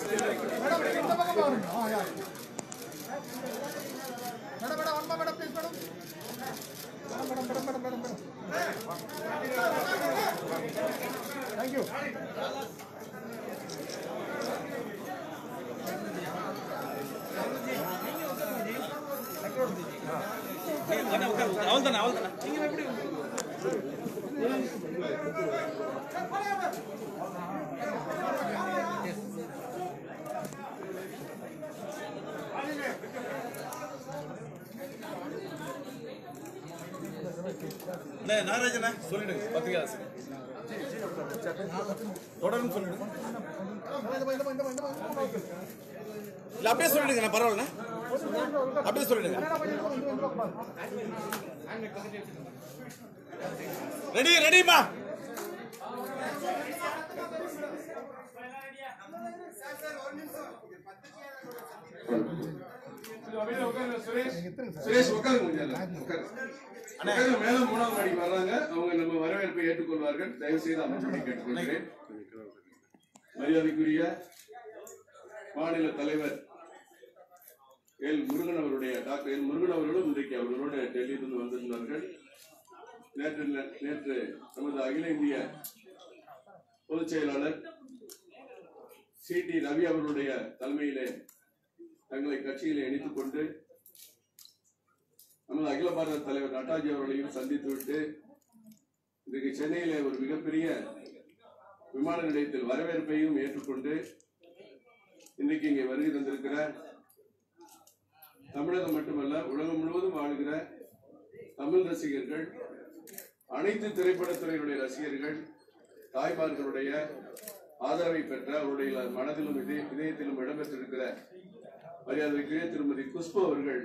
Thank you. நாகராஜனா சொல்லிடுங்க பத்திரிகை தொடர்ந்து சொல்லிடுங்க. இல்ல அப்படியே சொல்லிடுங்க, நான் பரவாயில்ல அப்படியே சொல்லிடுங்க. ரெடி ரெடிமா? சுரேஷ் உட்காருங்க. மேலும் 3ஆம் மாடிக்கு வர்றாங்க. அவங்க நம்ம வரவேற்பை ஏற்றுக்கொள்வார்கள். தயவு செய்து அமைச்சரை கேட்டுக்கொள்கிறேன். மரியாதைக்குரிய மாநில தலைவர் எல் முருகன் அவருடைய டாக்டர் எல் முருகன் அவர்களும் இன்றைக்கு அவர்களோடு டெல்லியிலிருந்து வந்திருந்தார்கள். நேற்று நமது அகில இந்திய பொதுச் செயலாளர் சி.டி. ரவி அவர்களுடைய தலைமையிலே தங்களை கட்சியிலே இணைத்துக் கொண்டு நமது அகில பாரத தலைவர் நட்டாஜி அவர்களையும் சந்தித்துவிட்டு இன்றைக்கு சென்னையிலே ஒரு மிகப்பெரிய விமான நிலையத்தில் வரவேற்பையும் ஏற்றுக்கொண்டு இன்றைக்கு இங்கே வருகை தந்திருக்கிற தமிழகம் மட்டுமல்ல உலகம் முழுவதும் வாழ்கிற தமிழ் ரசிகர்கள், அனைத்து திரைப்படத்துறையினுடைய ரசிகர்கள், தாய்மார்களுடைய ஆதரவை பெற்ற அவருடைய மனதிலும் இதயத்திலும் இடம்பெற்றிருக்கிற மரியாதைக்குரிய திருமதி குஷ்பு அவர்கள்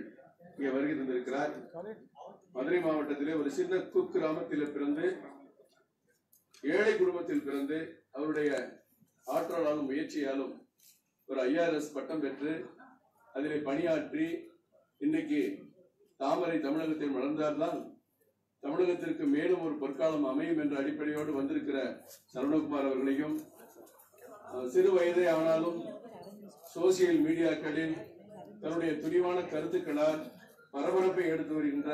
இங்கே வருகை தந்திருக்கிறார். மதுரை மாவட்டத்திலே ஒரு சின்ன குக்கிராமத்தில் பிறந்து ஏழை குடும்பத்தில் பிறந்து அவருடைய ஆற்றலாலும் முயற்சியாலும் ஒரு IRS பட்டம் பெற்று அதிலே பணியாற்றி இன்றைக்கு தாமரை தமிழகத்தில் மலர்ந்தால்தான் தமிழகத்திற்கு மேலும் ஒரு பொற்காலம் அமையும் என்ற அடிப்படையோடு வந்திருக்கிற சரவணகுமார் அவர்களையும், சிறு வயதே ஆனாலும் சோசியல் மீடியாக்களில் தன்னுடைய துணிவான கருத்துக்களால் பரபரப்பை எடுத்து வருகின்ற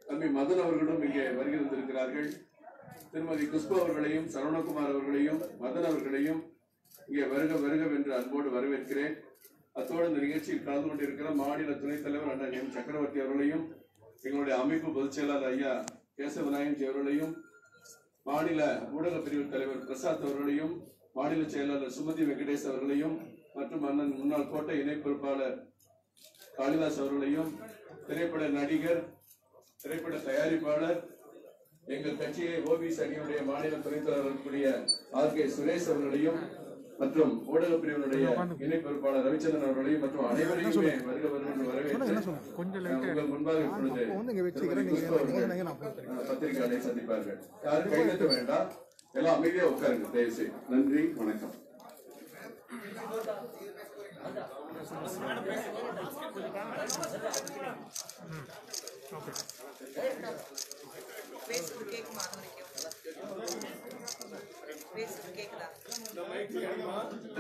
தம்பி மதன் அவர்களும் இங்கே வருகை வந்திருக்கிறார்கள். திருமதி குஷ்பு அவர்களையும் சரவணகுமார் அவர்களையும் மதன் அவர்களையும் இங்கே வருக வருக என்று அன்போடு வரவேற்கிறேன். அத்தோடு இந்த நிகழ்ச்சியில் கலந்து கொண்டிருக்கிற மாநில துணைத் தலைவர் அண்ணன் எம் சக்கரவர்த்தி அவர்களையும், எங்களுடைய அமைப்பு பொதுச் செயலாளர் ஐயா கேசவநாயகி அவர்களையும், மாநில ஊடக பிரிவு தலைவர் பிரசாத் அவர்களையும், மாநில செயலாளர் சுமதி வெங்கடேஷ் அவர்களையும் மற்றும் அண்ணன் முன்னாள் கோட்டை இணை பொறுப்பாளர் காளிதாஸ் அவர்களையும், திரைப்பட நடிகர், திரைப்பட தயாரிப்பாளர், எங்கள் கட்சியை ஓபிஎஸ் அணியுடைய மாநில துணைத் தலைவர் RK சுரேஷ் அவர்களையும் மற்றும் ஊடக பிரிவினுடைய இணை பொறுப்பாளர் ரவிச்சந்திரன் அவர்களையும் மற்றும் அனைவரையுமே வருக வருகின்ற வரவேற்று உங்கள் முன்பாக பத்திரிகையாளரை சந்திப்பார்கள். யாரும் கைதட்ட வேண்டாம், எல்லாம் அமைதியா உட்காருங்க தயவு செய்து. நன்றி, வணக்கம்.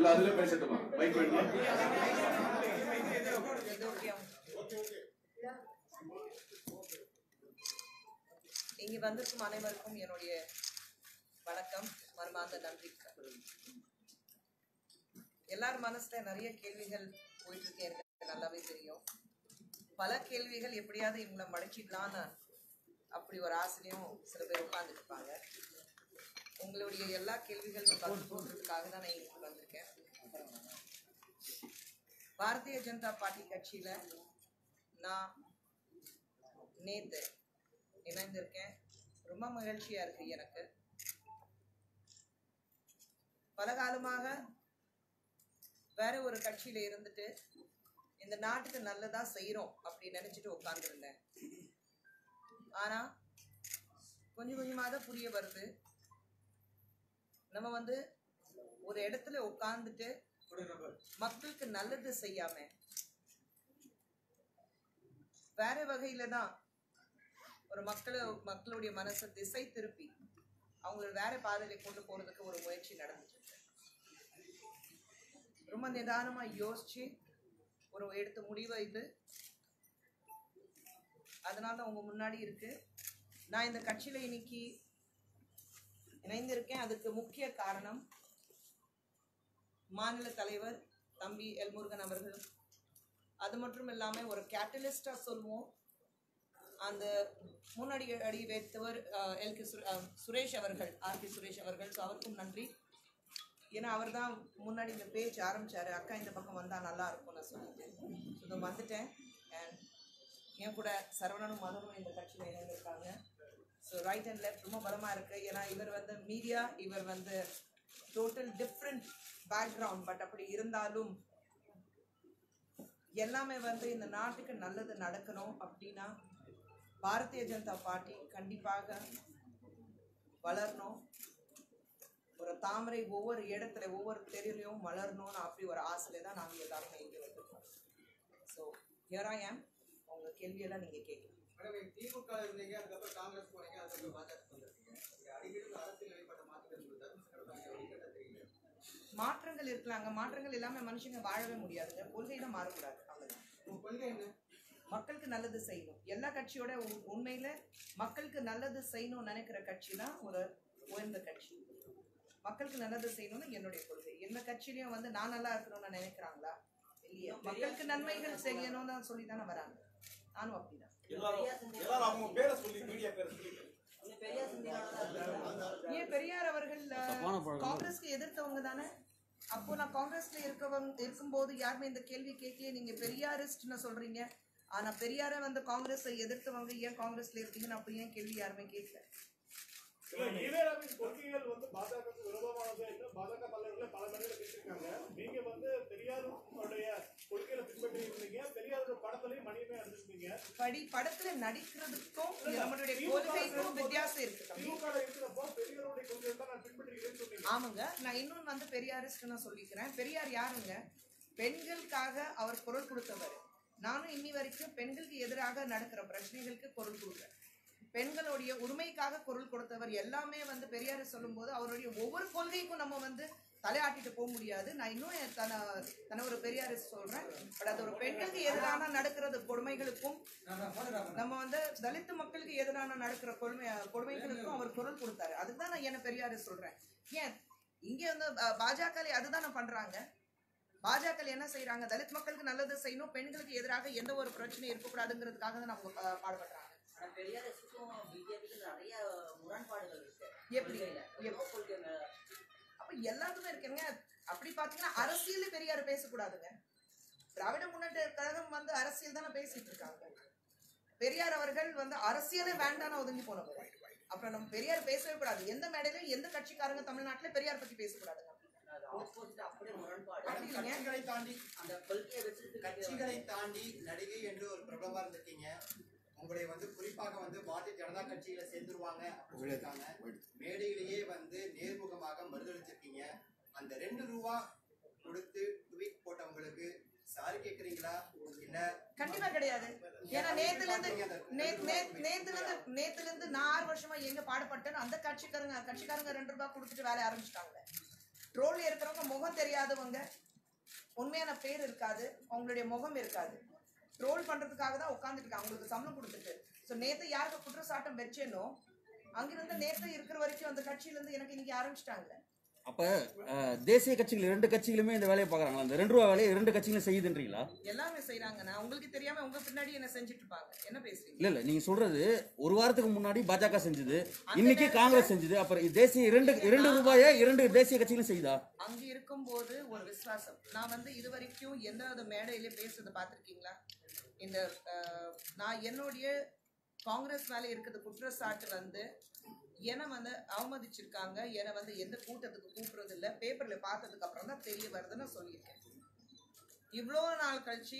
அதுல பேசட்டுமா? மைக் வேணுமா? இங்க வந்திருக்கும் அனைவருக்கும் என்னுடைய வணக்கம், மனமார்ந்த நன்றி. எல்லார் மனசுல நிறைய கேள்விகள் போயிட்டு இருக்கு, எனக்கு நல்லாவே தெரியும். பல கேள்விகள் எப்படியாவது இவங்களை மடக்கிடலான்னு அப்படி ஒரு ஆசையும் சில பேர் உட்கார்ந்துட்டு இருப்பாங்க. உங்களுடைய எல்லா கேள்விகளும் பதில் போடுறதுக்காக தான் நான் இங்க வந்திருக்கேன். பாரதிய ஜனதா பார்ட்டி கட்சியில நான் நேத்து இணைந்திருக்கேன். ரொம்ப மகிழ்ச்சியா இருக்கு எனக்கு. பல காலமாக வேற ஒரு கட்சியில இருந்துட்டு இந்த நாட்டுக்கு நல்லதா செய்யறோம் அப்படி நினைச்சிட்டு உட்கார்ந்துருந்தேன். ஆனா கொஞ்சம் கொஞ்சமா தான் புரிய வருது, நம்ம ஒரு இடத்துல உட்கார்ந்துட்டு மக்களுக்கு நல்லது செய்யாம வேற வகையில தான் ஒரு மக்களுடைய மனசை திசை திருப்பி அவங்கள வேற பாதையில கொண்டு போறதுக்கு ஒரு முயற்சி நடந்துட்டு இருக்கு. ரொம்ப நிதானமா யோசிச்சு ஒரு எடுத்த முடிவை இது. அதனால தான் உங்க முன்னாடி இருக்கு. நான் இந்த கட்சியில இன்னைக்கு இணைந்திருக்கேன். அதுக்கு முக்கிய காரணம் மாநில தலைவர் தம்பி எல் முருகன் அவர்கள். அது மட்டும் இல்லாம ஒரு கேட்டலிஸ்டா சொல்லுவோம், அந்த முன்னாடி அடி வைத்தவர் சுரேஷ் அவர்கள், ஆர்கே சுரேஷ் அவர்கள். ஸோ அவருக்கும் நன்றி. ஏன்னா அவர் தான் முன்னாடி இந்த பேஜ் ஆரம்பிச்சாரு, அக்கா இந்த பக்கம் வந்தால் நல்லா இருக்கும்னு சொல்லிட்டு. ஸோ வந்துட்டேன். அண்ட் என் கூட சரவணனும் மதனும் இந்த கட்சியில் இணைந்திருக்காங்க. ஸோ ரைட் அண்ட் லெஃப்ட் ரொம்ப பலமாக இருக்குது. ஏன்னா இவர் வந்து மீடியா, இவர் வந்து டோட்டல் டிஃப்ரெண்ட் பேக்ரவுண்ட். பட் அப்படி இருந்தாலும் எல்லாமே வந்து இந்த நாட்டுக்கு நல்லது நடக்கணும் அப்படின்னா பாரதிய ஜனதா பார்ட்டி கண்டிப்பாக வளரணும். ஒரு தாமரை ஒவ்வொரு இடத்துல ஒவ்வொரு தெருலையும் வளரணும்னு அப்படி ஒரு ஆசையில தான் நாங்கள் எல்லாருமே இங்கே வந்துருக்கோம். ஸோ ஹியர் ஐ ஆம். உங்க கேள்வியெல்லாம் நீங்க கேட்கலாம். மேடம், திமுக இருந்தீங்க, அதுக்கப்புறம் காங்கிரஸ் போனீங்க, அதுக்கப்புறம் பாஜக வந்திருக்கீங்க. அடிக்கடி அரசியல் ஏற்பட்ட மாற்றங்கள் மாற்றங்கள் இருக்கலாங்க. மாற்றங்கள் இல்லாம மனுஷங்க வாழவே முடியாதுங்க. கொள்கை தான் மாறக்கூடாது. அவ்வளவுதான். கொள்கை என்ன? மக்களுக்கு நல்லது செய்யணும். எல்லா கட்சியோட உண்மையில மக்களுக்கு நல்லது செய்யணும்னு நினைக்கிற கட்சி தான் ஒரு உயர்ந்த கட்சி. மக்களுக்கு நல்லது செய்யணும்னு என்னுடைய கொள்கை. எந்த கட்சியிலையும் வந்து நான் நல்லா இருக்கணும்னு நினைக்கிறாங்களா? இல்லையா? மக்களுக்கு நன்மைகள் செய்யணும்னு சொல்லி தானே வராங்க. நானும் அப்படிதான். ஏன் பெரியார் அவர்கள் காங்கிரஸ்க்கு எதிர்த்தவங்க தானே. அப்போ நான் காங்கிரஸ்ல இருக்கும்போது யாருமே இந்த கேள்வி கேட்கல. நீங்க பெரியாரிஸ்ட்னு சொல்றீங்க, ஆனா பெரியார வந்து காங்கிரஸை எதிர்த்தவங்க ஏன் காங்கிரஸ்ல இருக்கீங்கன்னு அப்படி ஏன் கேள்வி யாருமே கேட்கல. கொள்கைகள் வந்து பாஜகவுக்கு விரோதமானது என்று பாஜக தலைவர்களே பல மேடையில பேசியிருக்காங்க. நீங்க வந்து பெரியாருடைய கொள்கைகளை பின்பற்றி இருந்தீங்க, பெரியாரோட படத்திலையும் மணியமே அடிச்சிருந்தீங்க. படத்துல நடிக்கிறதுக்கும் நம்மளுடைய கொள்கைக்கும் வித்தியாசம் இருக்கு. திமுக இருக்கிறப்போ பெரியாருடைய கொள்கைகளை தான் நான் பின்பற்றுகிறேன்னு சொன்னீங்க. ஆமாங்க, நான் இன்னொன்னு வந்து பெரியாரிஸ்ட் நான் சொல்லிக்கிறேன். பெரியார் யாருங்க? பெண்களுக்காக அவர் குரல் கொடுத்தவர். நானும் இன்னி வரைக்கும் பெண்களுக்கு எதிராக நடக்கிற பிரச்சனைகளுக்கு குரல் கொடுக்குறேன். பெண்களுடைய உரிமைக்காக குரல் கொடுத்தவர். எல்லாமே வந்து பெரியார் சொல்லும் போது அவருடைய ஒவ்வொரு கொள்கைக்கும் நம்ம வந்து தலையாட்டிட்டு போக முடியாது. நான் இன்னும் தன ஒரு பெரியார் சொல்றேன். பட் அது ஒரு பெண்களுக்கு எதிரான நடக்கிறது கொடுமைகளுக்கும், நம்ம வந்து தலித்து மக்களுக்கு எதிரான நடக்கிற கொடுமைகளுக்கும் அவர் குரல் கொடுத்தாரு. அதுதான் நான் என்ன பெரியார் சொல்றேன். ஏன் இங்க வந்து பாஜக அதுதான் பண்றாங்க. பாஜக என்ன செய்யறாங்க? தலித் மக்களுக்கு நல்லது செய்யணும், பெண்களுக்கு எதிராக எந்த ஒரு பிரச்சனையும் இருக்கக்கூடாதுங்கிறதுக்காக தான் அவங்க பாடுபடுறாங்க. நிறைய முரண்பாடுகள் இருக்கு. எப்படி? அப்ப எல்லாத்துமே இருக்குங்க. அப்படி பாத்தீங்கன்னா அரசியல பெரியார் பேசக்கூடாதுங்க. திராவிட முன்னேற்ற கழகம் வந்து அரசியல் தானே பேசிட்டு இருக்காங்க. பெரியார் அவர்கள் வந்து அரசியலே வேண்டான்னு ஒதுங்கி போனவர். அப்புறம் நம்ம பெரியார் பேசவே கூடாது. எந்த மேடையிலும் எந்த கட்சிக்காரங்க தமிழ்நாட்டுல பெரியார் பத்தி பேசக்கூடாதுங்க. கட்சிகளை தாண்டி நடிகை என்று ஒரு பிரபலமா இருந்திருக்கீங்க. உங்களுடைய வந்து குறிப்பாக வந்து பாரதிய ஜனதா கட்சியில சேர்ந்துருவாங்க அப்படின்னு சொல்லியிருக்காங்க. மேடையிலேயே வந்து நேர்முகமாக மறுதளிச்சிருக்கீங்க. அந்த 2 ரூபா கொடுத்து ட்வீட் போட்டவங்களுக்கு சாரி கேக்குறீங்களா? இல்ல கண்டிப்பா கிடையாது. ஏன்னா நேத்துல இருந்து நான் 6 வருஷமா எங்க பாடுபட்டேன்னு அந்த கட்சிக்காரங்க 2 ரூபாய் கொடுத்துட்டு வேலைய ஆரம்பிச்சிட்டாங்க. ட்ரோல்ல இருக்கிறவங்க முகம் தெரியாதவங்க, உண்மையான பேர் இருக்காது, அவங்களுடைய முகம் இருக்காது. ட்ரோல் பண்றதுக்காக தான் உட்காந்துட்டு இருக்காங்க, அவங்களுக்கு சம்பளம் கொடுத்துட்டு. ஸோ நேத்து யாருக்கு குற்றச்சாட்டம் வச்சேனோ அங்கிருந்து நேத்து இருக்கிற வரைக்கும் அந்த கட்சியில இருந்து எனக்கு இன்னைக்கு ஆரம்பிச்சிட்டாங்க. அப்ப தேசிய கட்சிகள் 2 கட்சிகளுமே இந்த வேலையை பாக்குறாங்களா? அந்த 2 ரூபா வேலையை 2 கட்சிகளும் செய்யுதுன்றீங்களா? எல்லாமே செய்யறாங்கன்னா உங்களுக்கு தெரியாம உங்க பின்னாடி என்ன செஞ்சுட்டு இருப்பாங்க. என்ன பேசுறீங்க? இல்ல நீங்க சொல்றது ஒரு வாரத்துக்கு முன்னாடி பாஜக செஞ்சது, இன்னைக்கு காங்கிரஸ் செஞ்சது. அப்புறம் தேசிய 2 ரூபாயை 2 தேசிய கட்சிகளும் செய்தா? அங்க இருக்கும் போது ஒரு விசுவாசம். நான் வந்து இது வரைக்கும் எந்த மேடையில பேசுறதை பாத்திருக்கீங்களா? இந்த நான் என்னுடைய காங்கிரஸ் மேல இருக்கிறது குற்றச்சாட்டு வந்து என்னை வந்து அவமதிச்சிருக்காங்க. என்னை வந்து எந்த கூட்டத்துக்கு கூப்பிடுறது இல்லை. பேப்பர்ல பார்த்ததுக்கு அப்புறம் தான் தெரிய வருதுன்னு சொல்லியிருக்கேன். இவ்வளோ நாள் கழிச்சு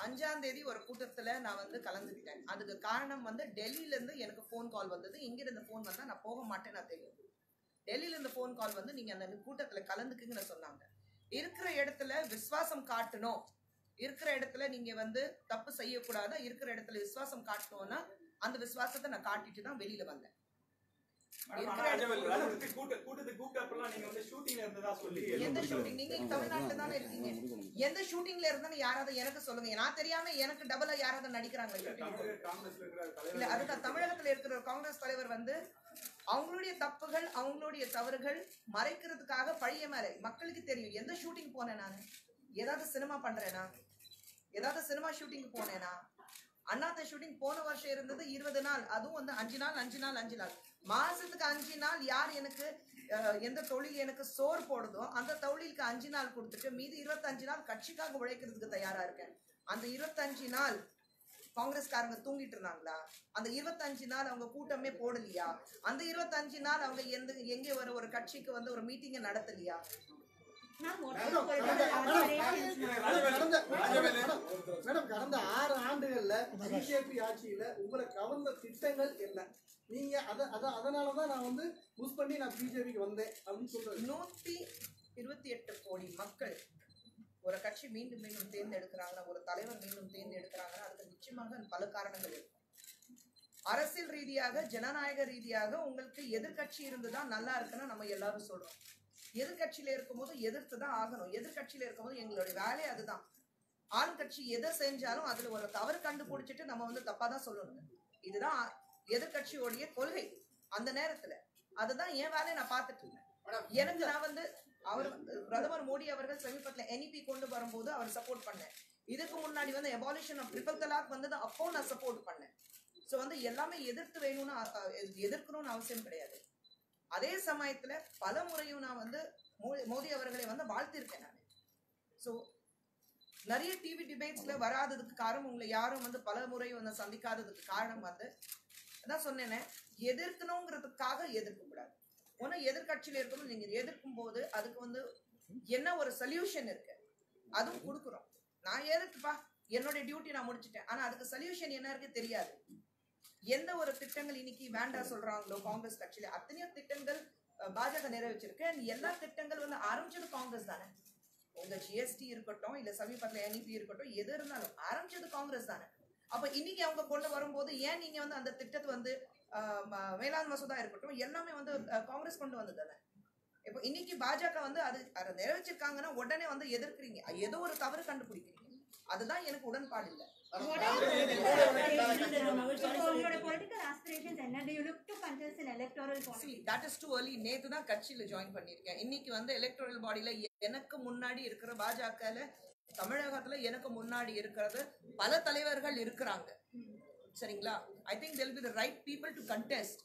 5ஆம் தேதி ஒரு கூட்டத்துல நான் வந்து கலந்துக்கிட்டேன். அதுக்கு காரணம் வந்து டெல்லியில இருந்து எனக்கு போன் கால் வந்தது. இங்கிருந்து போன் வந்தா நான் போக மாட்டேன், நான் தெரியும். டெல்லியில இருந்து போன் கால் வந்து நீங்க அந்த கூட்டத்துல கலந்துக்குங்கன்னு சொன்னாங்க. இருக்கிற இடத்துல விசுவாசம் காட்டணும், இருக்கிற இடத்துல நீங்க வந்து தப்பு செய்யக்கூடாது, இருக்கிற இடத்துல விசுவாசம் காட்டணும்னா அந்த விசுவாசத்தை நான் காட்டிட்டு தான் வெளியில வந்தேன். எந்த ஷூட்டிங்? நீங்க தமிழ்நாட்டுல தானே இருக்கீங்க. எந்த ஷூட்டிங்ல இருந்தாலும் யாராவது எனக்கு சொல்லுங்க. நான் தெரியாம எனக்கு டபுளா யாராவது நடிக்கிறாங்களா ஷூட்டிங்? இல்ல, அதுதான் தமிழகத்துல இருக்கிற காங்கிரஸ் தலைவர் வந்து அவங்களுடைய தப்புகள், அவங்களுடைய தவறுகள் மறைக்கிறதுக்காக பழைய மேல மக்களுக்கு தெரியும். எந்த ஷூட்டிங் போனேன் நானு? ஏதாவது சினிமா பண்றேனா? ஏதாவது சினிமா ஷூட்டிங் போனேனா? அண்ணாத்த ஷூட்டிங் போன வருஷம் இருந்தது 20 நாள். அதுவும் வந்து 5 நாள் மாசத்துக்கு 5 நாள். யார் எனக்கு எந்த தொழில் எனக்கு சோறு போடுதோ அந்த தொழிலுக்கு 5 நாள் கொடுத்துட்டு மீதி 25 நாள் கட்சிக்காக உழைக்கிறதுக்கு தயாரா இருக்கேன். அந்த 25 நாள் காங்கிரஸ்காரங்க தூங்கிட்டு இருந்தாங்களா? அந்த 25 நாள் அவங்க கூட்டமே போடலையா? அந்த 25 நாள் அவங்க எங்க ஒரு கட்சிக்கு வந்து ஒரு மீட்டிங் நடத்தலையா? மேடம், கடந்த 6 ஆண்டுகள்ல பிஜேபி ஆட்சியில உங்களை கவர்ந்த திட்டங்கள் என்ன? நீங்க அதனாலதான் நான் வந்து புஷ் பண்ணி நான் பிஜேபிக்கு வந்தேன் அப்படின்னு சொல்றேன். 128 கோடி மக்கள் ஒரு கட்சி மீண்டும் தேர்ந்தெடுக்கிறாங்கன்னா, ஒரு தலைவர் மீண்டும் தேர்ந்தெடுக்கிறாங்கன்னா அதுக்கு நிச்சயமாக பல காரணங்கள் இருக்கும். அரசியல் ரீதியாக, ஜனநாயக ரீதியாக உங்களுக்கு எதிர்கட்சி இருந்துதான் நல்லா இருக்குன்னு நம்ம எல்லாரும் சொல்றோம். எதிர்கட்சியில இருக்கும்போது எதிர்த்துதான் ஆகணும். எதிர்கட்சியில இருக்கும்போது எங்களுடைய வேலை அதுதான். ஆளுங்கட்சி எதை செஞ்சாலும் அதுல ஒரு தவறு கண்டுபிடிச்சிட்டு நம்ம வந்து தப்பா தான் சொல்லணும். இதுதான் எதிர்கட்சியோடைய கொள்கை. அந்த நேரத்துல அதுதான் என் வேலையை நான் பார்த்துட்டு இருந்தேன். எனக்கு நான் வந்து அவர் பிரதமர் மோடி அவர்கள் சமீபத்துல NEP கொண்டு வரும்போது அவர் சப்போர்ட் பண்ணேன். இதுக்கு முன்னாடி வந்து எபாலிஷன் ஆஃப் ட்ரிபிள் தலாக் வந்தது, அப்போ நான் சப்போர்ட் பண்ணேன். ஸோ வந்து எல்லாமே எதிர்க்கணும்னு அவசியம் கிடையாது. அதே சமயத்துல பல முறையும் நான் வந்து மோடி அவர்களை வந்து வாழ்த்திருக்கேன் நான். ஸோ நிறைய டிவி டிபேட்ஸ்ல வராததுக்கு காரணம், உங்களை யாரும் வந்து பல முறை வந்து சந்திக்காததுக்கு காரணம் வந்து அதான் சொன்னேனே, எதிர்க்கணுங்கிறதுக்காக எதிர்க்க கூடாது. ஒன்னு எதிர்கட்சியில இருக்கணும். நீங்க எதிர்க்கும் போது அதுக்கு வந்து என்ன ஒரு சொல்யூஷன் இருக்கு அதுவும் கொடுக்குறோம். நான் எதிர்க்குப்பா, என்னுடைய டியூட்டி நான் முடிச்சுட்டேன். ஆனா அதுக்கு சொல்யூஷன் என்ன இருக்கு தெரியாது. எந்த ஒரு திட்டங்கள் இன்னைக்கு வேண்டாம் சொல்றாங்களோ காங்கிரஸ் கட்சியில, அத்தனையோ திட்டங்கள் பாஜக நிறைவேற்றிருக்கு. எல்லா திட்டங்கள் வந்து ஆரம்பிச்சது காங்கிரஸ் தானே. உங்க GST இருக்கட்டும், இல்ல சமீபத்துல NEP இருக்கட்டும், எது இருந்தாலும் ஆரம்பிச்சது காங்கிரஸ் தானே. அப்ப இன்னைக்கு அவங்க கொண்டு வரும்போது ஏன் நீங்க வந்து அந்த திட்டத்தை வந்து வேளாண் மசோதா இருக்கட்டும் எல்லாமே வந்து காங்கிரஸ் கொண்டு வந்தது தானே. இப்போ இன்னைக்கு பாஜக வந்து அதை நிறைவேற்றிருக்காங்கன்னா உடனே வந்து எதிர்க்கிறீங்க. ஏதோ ஒரு தவறு கண்டுபிடிக்கிறீங்க. அதுதான் எனக்கு உடன்பாடு இல்லை. That is too early. நேத்து தான் கட்சியில ஜாயின் பண்ணிருக்கேன். இன்னைக்கு வந்து எலக்டோரல் பாடியில எனக்கு முன்னாடி இருக்கிற பாஜகல தமிழகத்துல எனக்கு முன்னாடி இருக்கிறது பல தலைவர்கள் இருக்கிறாங்க. சரிங்களா? I think they'll be the right people to contest.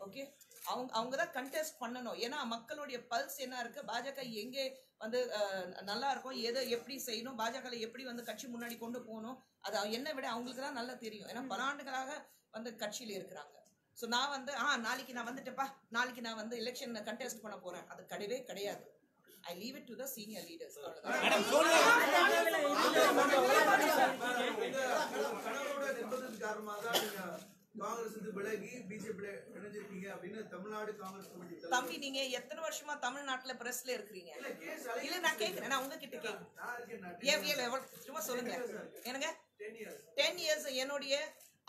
Okay? அவங்க தான் கண்டெஸ்ட் பண்ணணும். ஏன்னா மக்களுடைய பல்ஸ் என்ன இருக்கு, பாஜக எங்கே வந்து நல்லா இருக்கும், எதை எப்படி செய்யணும், பாஜக எப்படி வந்து கட்சி முன்னாடி கொண்டு போகணும், அது என்னை விட அவங்களுக்கு தான் நல்லா தெரியும். ஏன்னா பல ஆண்டுகளாக வந்து கட்சியில இருக்கிறாங்க. ஸோ நான் வந்து நாளைக்கு நான் வந்துட்டேப்பா, நாளைக்கு நான் வந்து எலெக்ஷன் கண்டெஸ்ட் பண்ண போறேன், அது கிடையவே கிடையாது. I leave it to the senior leaders. தம்பி, நீங்க எத்தனை வருஷமா தமிழ்நாட்டுல பிரஸ்ல இருக்கிறீங்க? இல்ல நான் கேக்குறேன், நான் உங்ககிட்ட கேக்குறேன். சும்மா சொல்லுங்க. எனக்கு 10 years என்னுடைய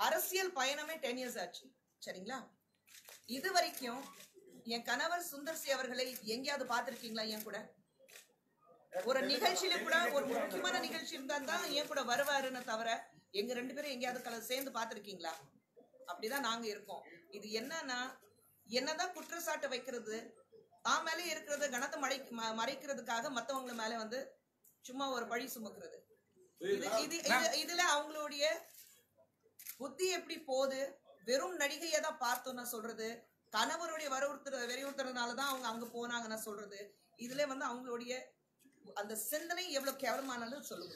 அரசியல் பயணமே 10 years ஆச்சு. சரிங்களா? இது வரைக்கும் என் கணவர் சுந்தர்சி அவர்களை எங்கேயாவது பார்த்திருக்கீங்களா? என் கூட ஒரு நிகழ்ச்சியில கூட, ஒரு முக்கியமான நிகழ்ச்சி இருந்தா தான் என் கூட வருவாருன்னு தவிர எங்க 2 பேரும் எங்கேயாவது சேர்ந்து பார்த்திருக்கீங்களா? அப்படிதான் நாங்க இருக்கோம். இது என்னன்னா, என்னதான் குற்றச்சாட்டு வைக்கிறது, தான் மேலே இருக்கிறத கனத்தை மறைக்கிறதுக்காக மத்தவங்க மேல வந்து சும்மா ஒரு பழி சுமக்கிறது. இதுல அவங்களுடைய புத்தி எப்படி போகுது? வெறும் நடிகையை தான் பார்த்தோம் நான் சொல்றது, கணவருடைய வலியுறுத்துறதுனாலதான் அவங்க அங்க போனாங்கன்னு சொல்றது, இதுல வந்து அவங்களுடைய அந்த சிந்தனை எவ்வளவு கேவலமானாலும் சொல்லுங்க.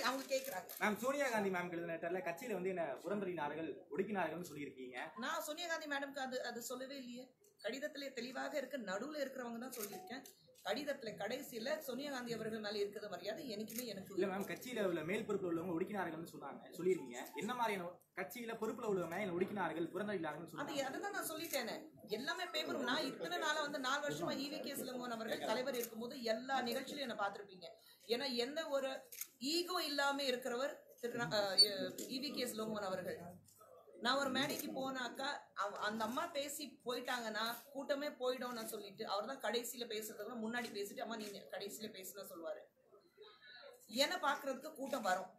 அவங்க கேக்குறாங்க. மேம், சோனியா காந்தி மேம் எழுதின லெட்டர்ல கட்சியில வந்து என்ன புறந்தள்ளினார்கள், ஒடுக்கினார்கள் சொல்லியிருக்கீங்க. நான் சோனியா காந்தி மேடம்க்கு அது சொல்லவே இல்லையே. கடிதத்திலே தெளிவாக இருக்க, நடுவுல இருக்கிறவங்க தான் சொல்லியிருக்கேன். கடிதத்துல கடைசியில சோனியா காந்தி அவர்கள் மேல இருக்கிற மரியாதை எனக்குமே எனக்கு இல்ல மேம். கட்சியில உள்ள மேல் பொறுப்புல உள்ளவங்க ஒடுக்கினார்கள் சொல்லிருக்கீங்க. என்ன மாதிரியான கட்சியில பொறுப்புல உள்ளவங்க என்ன ஒடுக்கினார்கள், புறந்தள்ளினார்கள் சொல்லுங்க. அதுதான் நான் சொல்லிட்டேனே. எல்லாமே பேப்பர். நான் இத்தனை நாளா வந்து 4 வருஷமா EVK இளங்கோவன் அவர்கள் தலைவர் இருக்கும்போது எல்லா நிகழ்ச்சியிலும் என்ன பார்த்திருப்பீங்க. ஏன்னா எந்த ஒரு ஈகோ இல்லாம இருக்கிறவர் EVK இளங்கோவன் அவர்கள். நான் ஒரு மேடைக்கு போனாக்கா அந்த அம்மா பேசி போயிட்டாங்கன்னா கூட்டமே போயிடும்னு சொல்லிட்டு அவர் தான் கடைசியில பேசுறதுக்கு முன்னாடி பேசிட்டு அம்மா நீங்க கடைசியில பேசுனா சொல்லுவாரு. என்ன பாக்குறதுக்கு கூட்டம் வரும்.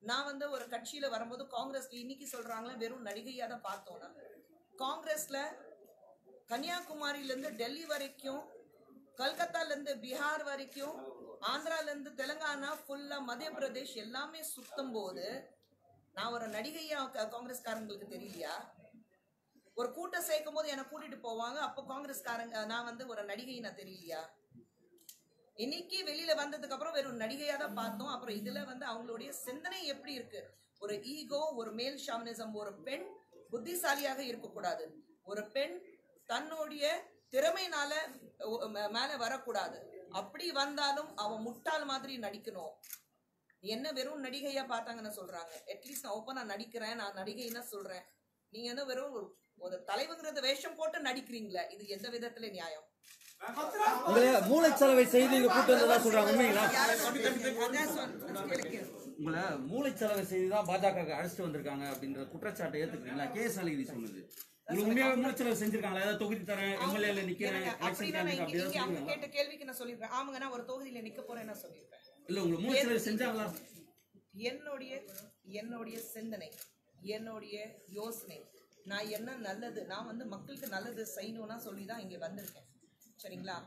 நான் வந்து ஒரு கட்சியில வரும்போது காங்கிரஸ்ல இன்னைக்கு சொல்றாங்களே வெறும் நடிகையா தான் பார்த்தோம்னா, காங்கிரஸ்ல கன்னியாகுமரியில இருந்து டெல்லி வரைக்கும், கல்கத்தால இருந்து பீகார் வரைக்கும், ஆந்திரால இருந்து தெலுங்கானா ஃபுல்லா மத்திய பிரதேஷ் எல்லாமே சுத்தும் போது நான் ஒரு நடிகையா காங்கிரஸ்காரங்களுக்கு தெரியலையா? ஒரு கூட்டம் சேர்க்கும் போது என்னை கூட்டிட்டு போவாங்க, அப்போ காங்கிரஸ்காரங்க நான் வந்து ஒரு நடிகை நான் தெரியலையா? இன்னைக்கு வெளியில வந்ததுக்கு அப்புறம் வெறும் நடிகையா தான் பார்த்தோம். அப்புறம் இதுல வந்து அவங்களுடைய சிந்தனை எப்படி இருக்கு? ஒரு ஈகோ, ஒரு மேல் ஷாமனிசம். ஒரு பெண் புத்திசாலியாக இருக்கக்கூடாது, ஒரு பெண் தன்னுடைய திறமையினால மேல வரக்கூடாது. அப்படி வந்தாலும் அவன் முட்டாள் மாதிரி நடிக்கணும். என்ன வெறும் நடிகையா பார்த்தாங்கன்னு சொல்றாங்க. அட்லீஸ்ட் நான் ஓப்பனா நடிக்கிறேன், நான் நடிகைன்னா சொல்றேன். நீங்க என்ன வெறும் ஒரு தலைவங்கிறத வேஷம் போட்டு நடிக்கிறீங்களா? இது எந்த விதத்துல நியாயம்? மூளைச்சலவை செய்து இங்க கூட்டு வந்ததா சொல்றாங்க, உண்மைங்களா? உங்களை மூளைச்சலவை செய்து தான் பாஜக அழைச்சிட்டு வந்திருக்காங்க அப்படின்ற குற்றச்சாட்டை ஏத்துக்கிறீங்களா? கேஎஸ் அழகிரி சொன்னது உங்களுக்கு உண்மையாவே மூளைச்சலவை செஞ்சிருக்காங்களா? ஏதாவது தொகுதி தரேன், எம்எல்ஏல நிக்கிறேன், கேட்ட கேள்விக்கு நான் சொல்லிருப்பேன், ஆமாங்க நான் ஒரு தொகுதியில நிக்க போறேன் நான் சொல்லிருப்பேன். இல்ல உங்களுக்கு மூளைச்சலவை செஞ்சாங்களா? என்னுடைய சிந்தனை, என்னுடைய யோசனை, நான் என்ன நல்லது, நான் வந்து மக்களுக்கு நல்லது செய்யணும்னா சொல்லிதான் இங்க வந்திருக்கேன். சரிங்களா?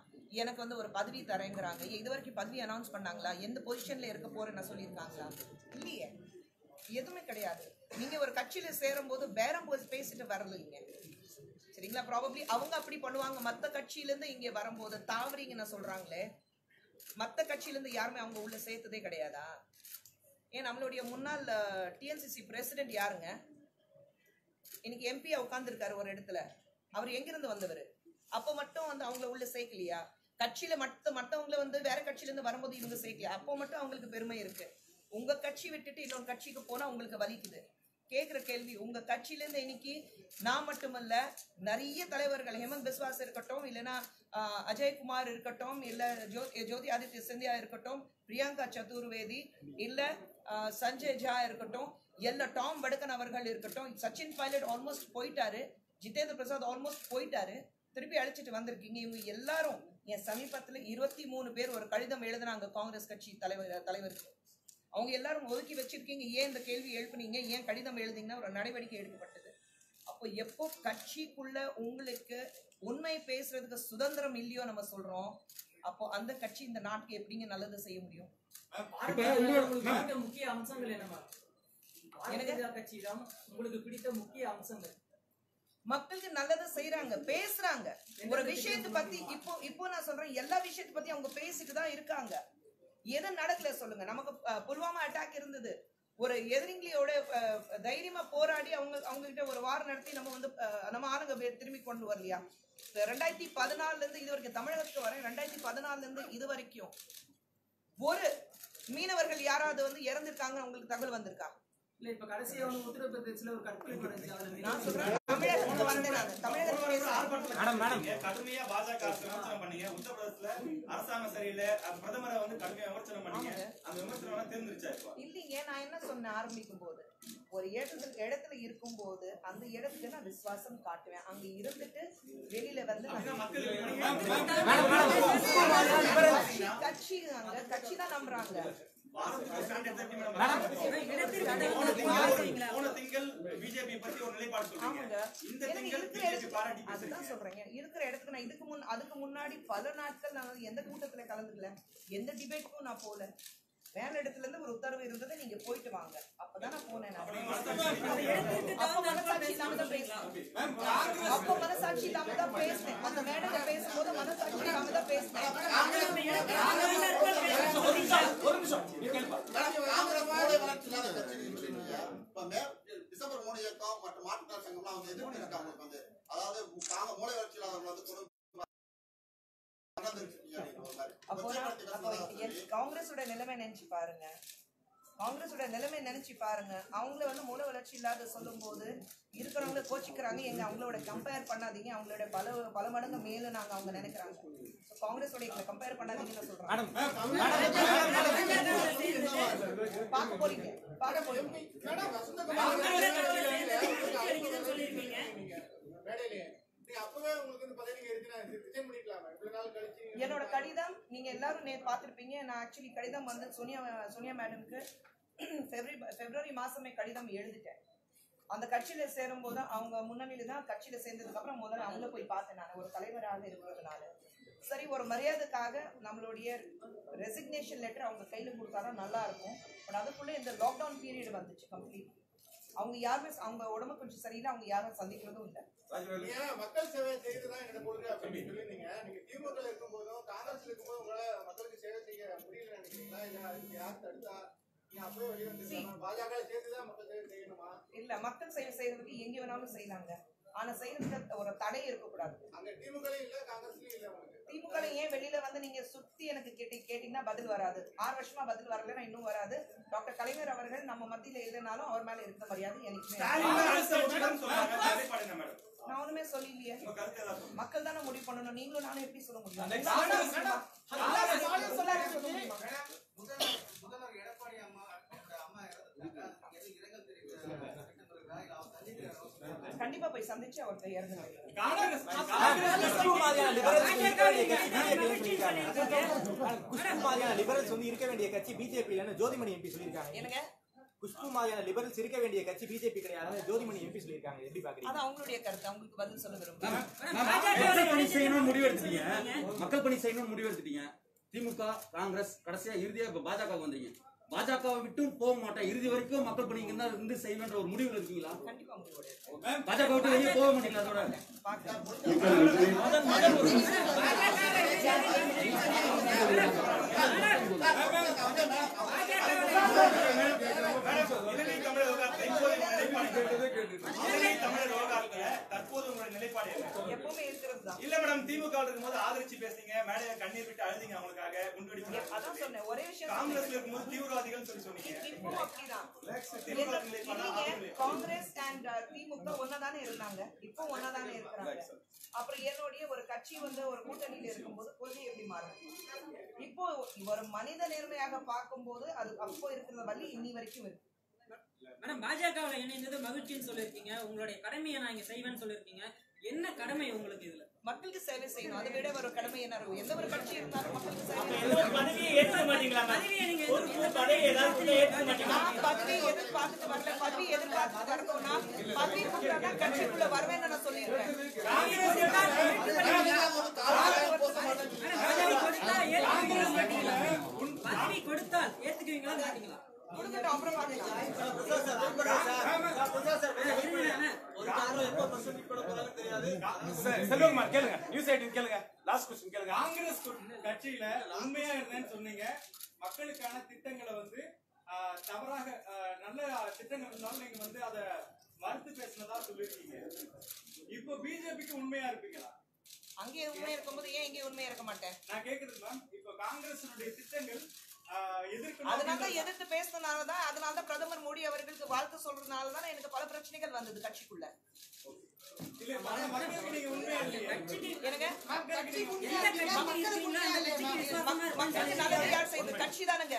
எனக்கு வந்து ஒரு பதவி தரேங்கிறாங்க. இது வரைக்கும் பதவி அனௌன்ஸ் பண்ணாங்களா? எந்த பொசிஷன்ல இருக்க போறேன்னு சொல்லியிருக்காங்களா? இல்லையே, எதுவுமே கிடையாது. நீங்க ஒரு கட்சியில சேரும் போது பேரம் பேசிட்டு வரலைங்க. சரிங்களா? ப்ராபப்ளி அவங்க அப்படி பண்ணுவாங்க. மத்த கட்சியில இருந்து இங்க வரும்போது தாவறீங்கன்னு சொல்றாங்களே, மத்த கட்சியில இருந்து யாருமே அவங்க உள்ள சேர்த்ததே கிடையாதா? ஏன் நம்மளுடைய முன்னாள் டிஎன்சிசி பிரசிடென்ட் யாருங்க? இன்னைக்கு எம்பியா உட்கார்ந்துருக்காரு ஒரு இடத்துல. அவர் எங்கிருந்து வந்தவர்? அப்ப மட்டும் வந்து அவங்கள உள்ள சேர்க்கலையா? கட்சியில மத்தவங்களை வந்து வேற கட்சியில இருந்து வரும்போது இவங்க சேர்க்கலையா? அப்போ மட்டும் அவங்களுக்கு பெருமை இருக்கு. உங்க கட்சி விட்டுட்டு இன்னொரு கட்சிக்கு போனா உங்களுக்கு வலிக்குது. கேக்குற கேள்வி, உங்க கட்சியில இருந்து இன்னைக்கு நான் மட்டுமல்ல, நிறைய தலைவர்கள், ஹேமந்த் பிஸ்வாஸ் இருக்கட்டும், இல்லைன்னா அஜய்குமார் இருக்கட்டும், இல்ல ஜோதி ஆதித்ய சிந்தியா இருக்கட்டும், பிரியங்கா சதுர்வேதி, இல்ல சஞ்சய் ஜா இருக்கட்டும், எல்லா டாம் வடக்கன் அவர்கள் இருக்கட்டும், சச்சின் பைலட் ஆல்மோஸ்ட் போயிட்டாரு, ஜிதேந்திர பிரசாத் ஆல்மோஸ்ட் போயிட்டாரு, திருப்பி அழைச்சிட்டு வந்திருக்கீங்க. இவங்க எல்லாரும் என் சமீபத்துல 23 பேர் ஒரு கடிதம் எழுதினாங்க காங்கிரஸ் கட்சி தலைவருக்கு. அவங்க எல்லாரும் ஒதுக்கி வச்சிருக்கீங்க. ஏன் இந்த கேள்வி எழுப்புனீங்க, ஏன் கடிதம் எழுதிங்கன்னா ஒரு நடவடிக்கை எடுக்கப்பட்டது. அப்போ எப்போ கட்சிக்குள்ள உங்களுக்கு உண்மை பேசுறதுக்கு சுதந்திரம் இல்லையோ நம்ம சொல்றோம், அப்போ அந்த கட்சி இந்த நாட்டுக்கு எப்படிங்க நல்லது செய்ய முடியும்? முக்கிய அம்சங்கள் என்னமா? கட்சி தான் உங்களுக்கு பிடித்த முக்கிய அம்சங்கள். மக்களுக்கு நல்லதை செய்யறாங்க, பேசுறாங்க. ஒரு விஷயத்தை பத்தி இப்போ நான் சொல்றேன், எல்லா விஷயத்தை பத்தி அவங்க பேசிட்டு தான் இருக்காங்க. எது நடக்கல சொல்லுங்க? நமக்கு புல்வாமா அட்டாக் இருந்தது. ஒரு எதிரிங்களோட தைரியமா போராடி அவங்க கிட்ட ஒரு வாரம் நடத்தி நம்ம வந்து நம்ம ஆளுங்க திரும்பி கொண்டு வரலையா? 2014 இருந்து இது வரைக்கும் தமிழகத்துக்கு வரேன். 2014 இருந்து இது வரைக்கும் ஒரு மீனவர்கள் யாராவது வந்து இறந்திருக்காங்க உங்களுக்கு தகவல் வந்திருக்கா? இல்ல, இப்ப கடைசியா வந்து உத்தரப்பிரதேசத்துல ஒரு கற்பனை நடந்துச்சு. நான் சொல்றேன், தமிழகத்துக்கு வந்தேன் நான். தமிழகத்துக்கு கடுமையா பாஜக விமர்சனம் பண்ணீங்க. உத்தரப்பிரதேசத்துல அரசாங்கம் சரியில்லை, பிரதமரை வந்து கடுமையா விமர்சனம் பண்ணீங்க. அந்த விமர்சனம் தெரிஞ்சிருச்சா? இல்லைங்க, நான் என்ன சொன்னேன் ஆரம்பிக்கும் போது, ஒரு இடத்துல இருக்கும் போது அந்த இடத்துக்கு நான் விசுவாசம் காட்டுவேன். அங்க இருந்துட்டு வெளியில வந்து கட்சி தான் நம்புறாங்க. அதுதான் சொல்றேங்க, இருக்கிற இடத்துக்கு நான் அதுக்கு முன்னாடி பல நாட்கள் நான் எந்த கூட்டத்துல கலந்துக்கல, எந்த டிபேட்டுக்கும் நான் போல. வேற இடத்துல இருந்து ஒரு உத்தரவு இருந்தது, நீங்க போயிட்டு வாங்க, அப்பதான் நான் போனேன். அப்ப மனசாட்சி இல்லாம தான் பேசினேன். அந்த மேடையில பேசும்போது மனசாட்சி இல்லாம தான் பேசினேன். டிசம்பர் 3 இயக்கம் மற்றும் மாற்றுத்தார் சங்கம்லாம் வந்து எதிர்ப்பு இருக்காங்க. வந்து அதாவது மூளை வளர்ச்சி இல்லாதவர்கள் வந்து காங்கிரஸோட நிலைமை நினைச்சு பாருங்க. காங்கிரஸோட நிலைமை நினைச்சு பாருங்க. அவங்கள வந்து மூல வளர்ச்சி இல்லாத சொல்லும் போது இருக்கிறவங்கள கோச்சிக்கிறாங்க. எங்க அவங்களோட கம்பேர் பண்ணாதீங்க, அவங்களோட பல மடங்கு மேல நாங்க அவங்க நினைக்கிறாங்க. காங்கிரஸோட எங்களை கம்பேர் பண்ணாதீங்கன்னு சொல்றாங்க. பார்க்க போறீங்க, பார்க்க போறீங்க. என்னோட கடிதம் நீங்க எல்லாரும் பார்த்திருப்பீங்க. நான் ஆக்சுவலி கடிதம் வந்து சோனியா மேடம்க்கு பிப்ரவரி மாசமே கடிதம் எழுதிட்டேன். அந்த கட்சியில சேரும் போது அவங்க முன்னணியில தான் கட்சியில சேர்ந்ததுக்கு அப்புறம் முதல்ல அவங்கள போய் பார்த்தேன். நான் ஒரு தலைவராக இருக்கிறதுனால சரி ஒரு மரியாதைக்காக நம்மளுடைய ரெசிக்னேஷன் லெட்டர் அவங்க கையில கொடுத்தாதான் நல்லா இருக்கும். பட் அதுக்குள்ள இந்த லாக்டவுன் பீரியட் வந்துச்சு கம்ப்ளீட். அவங்க யாருமே அவங்க உடம்பு கொஞ்சம் சரியில்லை, அவங்க யாரும் சந்திக்கிறதும் இல்லை. மக்கள் சேவை செய்யறதுதான் என்னோட கொள்கை அப்படின்னு சொல்லியிருந்தீங்க. நீங்க திமுக இருக்கும் போதும் காங்கிரஸ்ல இருக்கும் போது உங்களால மக்களுக்கு சேவை செய்ய முடியல நினைக்கிறீங்களா? இல்ல அதுக்கு யார் தடுத்தா? அப்பவே வெளியே வந்து பாஜக சேர்த்துதான் மக்கள் சேவை செய்யணுமா? இல்ல, மக்கள் சேவை செய்யறதுக்கு எங்க வேணாலும் செய்யலாங்க. ஆனா செய்யறதுக்கு ஒரு தடை இருக்கக்கூடாது. அங்க திமுக இல்ல காங்கிரஸ்லயும் இல்ல. திமுக ஏன் வெளியில வந்து நீங்க சுத்தி எனக்கு கேட்டீங்கன்னா பதில் வராது. 6 வருஷமா பதில் வரல, இன்னும் வராது. டாக்டர் கலைஞர் அவர்கள் நம்ம மத்தியில இல்லைனாலும் அவர் மேல இருக்க மரியாதை எனக்கு நான் ஒண்ணுமே சொல்லிலையே. மக்கள் தானே முடிவு பண்ணணும். நீங்களும் நானும் எப்படி சொல்ல முடியும்? முதல்வர் எடப்பாடி அம்மா கண்டிப்பா போய் சந்திச்சு அவர்கிட்ட இறந்து லிபரல்ஸ் வந்து இருக்க வேண்டிய கட்சி பிஜேபி இல்லன்னு ஜோதிமணி எம்பி சொல்லியிருக்காங்க. என்னங்க? குஷ்பு மாதிரியான லிபரல்ஸ் இருக்க வேண்டிய கட்சி பிஜேபி கிடையாது ஜோதிமணி எம்பி சொல்லியிருக்காங்க. எப்படி பாக்குறீங்க? அது அவங்களுடைய கருத்து, அவங்களுக்கு பதில் சொல்ல விரும்புறேன். மக்கள் பணி செய்யணும்னு முடிவெடுத்துட்டீங்க. மக்கள் பணி செய்யணும்னு முடிவெடுத்துட்டீங்க. திமுக காங்கிரஸ் கடைசியா இறுதியா இப்ப பாஜக வந்தீங்க. பாஜகவை விட்டும் போக மாட்டேன், இறுதி வரைக்கும் மக்கள் பணி இருந்து செய்யணும்ன்ற ஒரு முடிவுல இருக்கீங்களா? பாஜக விட்டு வெளியே போக மாட்டீங்களா? அதோட இல்ல மேடம், திமுக இருக்கும்போது ஆதரிச்சு பேசுறீங்க, மேடையில கண்ணீர் விட்டு அழுதிங்க, அவங்களுக்காக அதான் சொன்னேன். ஒரே விஷயம், காங்கிரஸ்ல இருக்கும்போது தீவிரவாதிகள் சொல்லி சொன்னீங்க. இப்போ அப்படிதான் காங்கிரஸ் அண்ட் திமுக ஒன்னதானே இருந்தாங்க, இப்போ ஒன்னதானே இருக்கிறாங்க. அப்புறம் என்னுடைய ஒரு கட்சி வந்து ஒரு கூட்டணியில இருக்கும்போது கொள்கை எப்படி மாறும்? இப்போ ஒரு மனித நேர்மையாக பார்க்கும்போது அது அப்போ இருக்கிற வழி இன்னி வரைக்கும் இருக்கு. மேடம், பாஜகவில் இணைந்தது மகிழ்ச்சின்னு சொல்லியிருக்கீங்க. உங்களுடைய கடமையை நான் இங்க செய்வேன்னு சொல்லியிருக்கீங்க. என்ன கடமை உங்களுக்கு இதுல? மக்களுக்கு சேவை செய்யணும். அதை விட ஒரு கடமை என்ன இருக்கும்? எந்த ஒரு கட்சி இருந்தாலும் மக்களுக்கு சேவை பதவியை ஏற்க மாட்டீங்களா? பதவியை நீங்க பதவியை எதிர்பார்த்துட்டு வரல. பதவி எதிர்பார்த்துட்டு வரணும்னா பதவி கொடுத்தா கட்சிக்குள்ள வருவேன்னு நான் சொல்லியிருக்கேன். பதவி கொடுத்தால் ஏத்துக்குவீங்களா மாட்டீங்களா? கொடுத்துட்டு அப்புறம் செல்வகுமார் கேளுங்க, நியூஸ் 18 கேளுங்க. லாஸ்ட் क्वेश्चन கேளுங்க. காங்கிரஸ் கட்சியில உண்மையா இருந்தேன்னு சொன்னீங்க. மக்களுக்கான திட்டங்களை வந்து தவறாக நல்ல திட்டங்கள் இருந்தாலும் நீங்க வந்து அதை மறுத்து பேசினதா சொல்லிருக்கீங்க. இப்போ பிஜேபிக்கு உண்மையா இருப்பீங்களா? அங்கே உண்மையா இருக்கும்போது ஏன் இங்கே உண்மையா இருக்க மாட்டேன்? நான் கேக்குறது மேம், இப்போ காங்கிரஸினுடைய திட்டங்கள் அதனாலதான் எதிர்த்து பேசினாலதான், அதனாலதான் பிரதமர் மோடி அவர்களுக்கு வாழ்த்து சொல்றதுனாலதான் எனக்கு பல பிரச்சனைகள் வந்தது கட்சிக்குள்ள. நல்லது யார் செய்வது? கட்சி தானுங்க.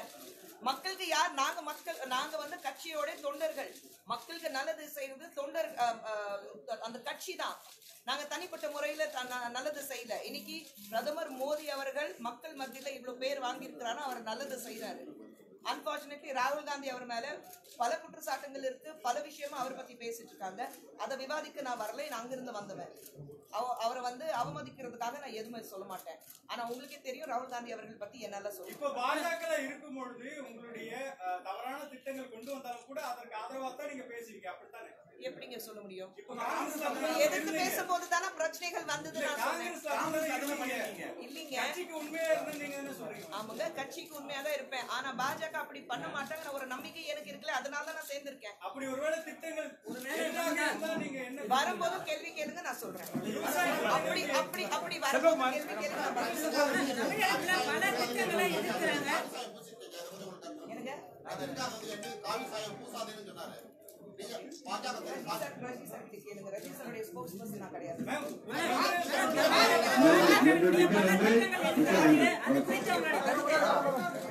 மக்களுக்கு யார்? நாங்க வந்து கட்சியோட தொண்டர்கள். மக்களுக்கு நல்லது செய்வது தொண்டர், அந்த கட்சி தான். நாங்க தனிப்பட்ட முறையில நல்லது செய்யல. இன்னைக்கு பிரதமர் மோடி அவர்கள் மக்கள் மத்தியில இவ்வளவு பேர் வாங்கியிருக்கிறாரு, அவர் நல்லது செய்யறாரு. அன்பார்ச்சுனேட்லி ராகுல் காந்தி அவர் மேல பல குற்றச்சாட்டுகள் இருக்கு, பல விஷயமா அவர் பத்தி பேசிட்டு இருக்காங்க. அதை விவாதிக்க நான் வரல, நான் அங்கிருந்து வந்தவன். அவரை வந்து அவமதிக்கிறதுக்காக நான் எதுவுமே சொல்ல மாட்டேன். ஆனா உங்களுக்கே தெரியும் ராகுல் காந்தி அவர்கள் பத்தி என்னால சொல்ல. இப்ப பாஜக இருக்கும் பொழுது உங்களுடைய தவறான திட்டங்கள் கொண்டு வந்தாலும் கூட அதற்கு ஆதரவா தான் நீங்க பேசுவீங்க, அப்படித்தானே? எப்படிங்க சொல்ல முடியும்? எதிர்த்து பேசும்போது தானே பிரச்சனைகள் வந்தது. இல்லீங்க, ஆமாங்க, கட்சிக்கு உண்மையா தான் இருப்பேன். ஆனா பாஜக அப்படி பண்ண மாட்டாங்க ஒரு நம்பிக்கை எனக்கு இருக்குல்ல, அதனாலதான் நான் சேர்ந்திருக்கேன். அப்படி ஒருவேளை திட்டங்கள் வரும்போது கேள்வி கேளுங்க, நான் சொல்றேன். அப்படி அப்படி அப்படி வரும்போது கேள்வி கேளுங்க. அதுக்காக வந்து எட்டு காவி சாயம் பூசாதேன்னு சொன்னாரு. நீங்க பாஜக ரஜி சார் கேளுங்க. ரஜி சாருடைய ஸ்போக்ஸ் பர்சன் நான் கிடையாது. அந்த குறித்து அவங்களோட